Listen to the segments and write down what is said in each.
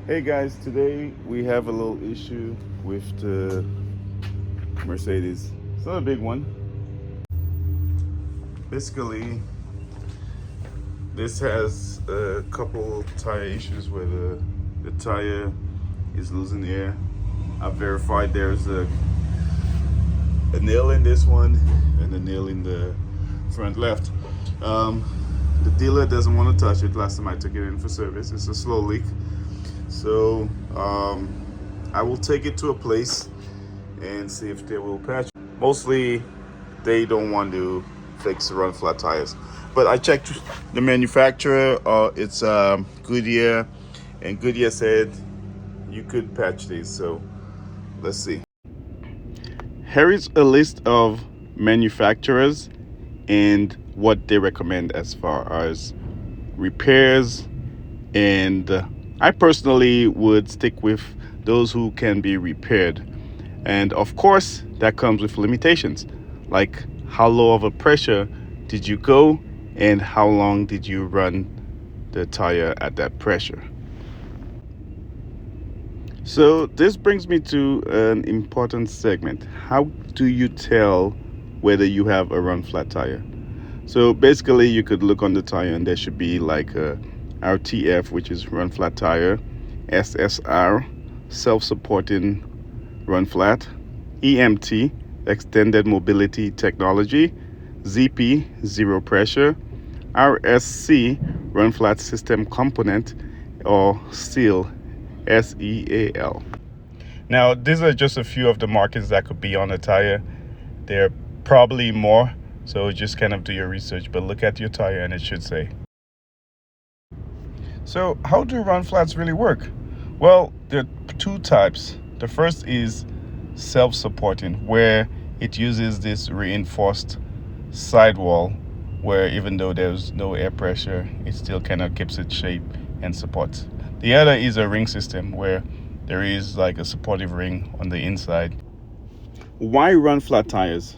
Hey guys, today we have a little issue with the Mercedes. It's not a big one. Basically, this has a couple tire issues where the tire is losing air. I've verified there's a nail in this one and a nail in the front left. Um, the dealer doesn't want to touch it. Last time I took it in for service, it's a slow leak. So I will take it to a place and see if they will patch. Mostly, they don't want to fix run flat tires. But I checked the manufacturer. It's Goodyear, and Goodyear said you could patch these. So let's see. Here is a list of manufacturers and what they recommend as far as repairs. And I personally would stick with those who can be repaired. And of course, that comes with limitations, like how low of a pressure did you go and how long did you run the tire at that pressure. So this brings me to an important segment. How do you tell whether you have a run flat tire? So basically, you could look on the tire and there should be like a RTF, which is run flat tire, SSR, self-supporting run flat, EMT, extended mobility technology, ZP, zero pressure, RSC, run flat system component, or SEAL, SEAL. Now, these are just a few of the markings that could be on a tire. There are probably more, so just kind of do your research, but look at your tire and it should say. So how do run flats really work? Well, there are two types. The first is self-supporting, where it uses this reinforced sidewall where even though there's no air pressure, it still kind of keeps its shape and supports. The other is a ring system where there is like a supportive ring on the inside. Why run flat tires?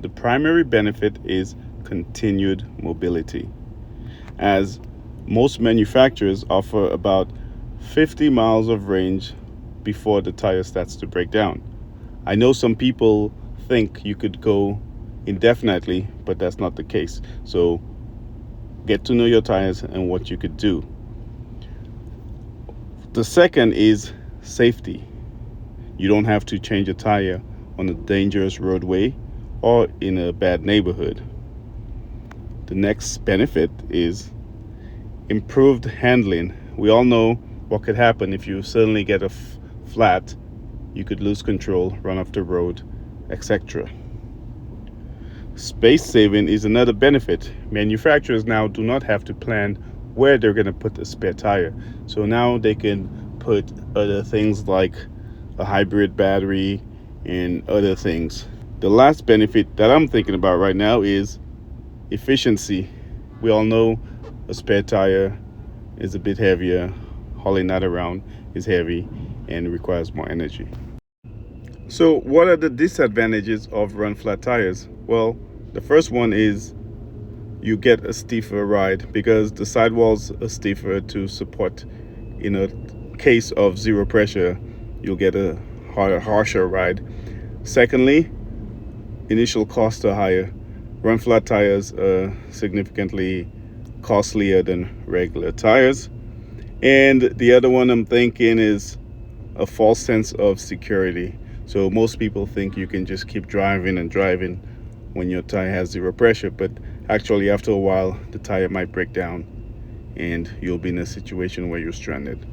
The primary benefit is continued mobility, as most manufacturers offer about 50 miles of range before the tire starts to break down. I know some people think you could go indefinitely, but that's not the case. So get to know your tires and what you could do. The second is safety. You don't have to change a tire on a dangerous roadway or in a bad neighborhood. The next benefit is improved handling. We all know what could happen if you suddenly get a flat. You could lose control, run off the road, etc. Space saving is another benefit. Manufacturers now do not have to plan where they're going to put a spare tire. So now they can put other things like a hybrid battery and other things. The last benefit that I'm thinking about right now is efficiency. We all know a spare tire is a bit heavier, hauling that around is heavy and requires more energy. So what are the disadvantages of run flat tires? Well, the first one is you get a stiffer ride because the sidewalls are stiffer to support. In a case of zero pressure, you'll get a harsher ride. Secondly, initial costs are higher. Run flat tires are significantly costlier than regular tires. And the other one I'm thinking is a false sense of security. So most people think you can just keep driving and driving when your tire has zero pressure, but actually after a while the tire might break down and you'll be in a situation where you're stranded.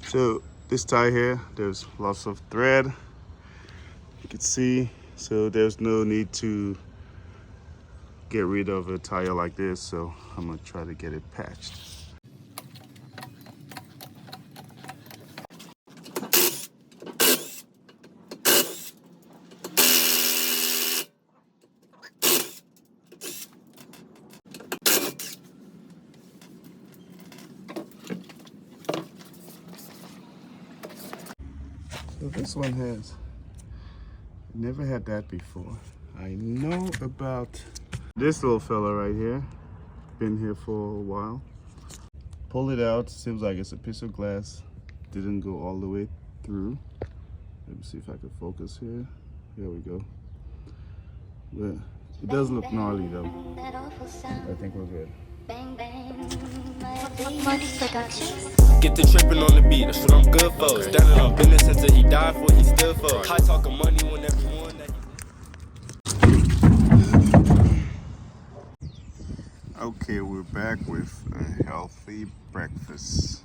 So this tire here, there's lots of thread, you can see, so there's no need to get rid of a tire like this, so I'm gonna try to get it patched. So this one has never had that before. I know about this little fella right here, been here for a while. Pull it out. Seems like it's a piece of glass. Didn't go all the way through. Let me see if I can focus here. Here we go. But it does look gnarly though. I think we're good. Get the tripping on the beat, that's what I'm good for. Standing on business until he died for, he still for. High talking money when everyone that Okay, we're back with a healthy breakfast.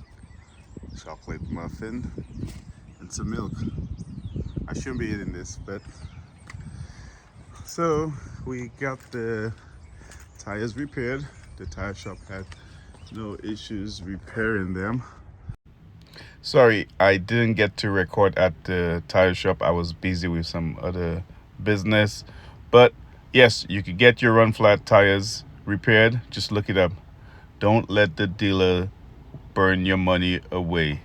Chocolate muffin and some milk. I shouldn't be eating this, but so we got the tires repaired. The tire shop had no issues repairing them. Sorry, I didn't get to record at the tire shop. I was busy with some other business. But yes, you could get your run flat tires repaired. Just look it up. Don't let the dealer burn your money away.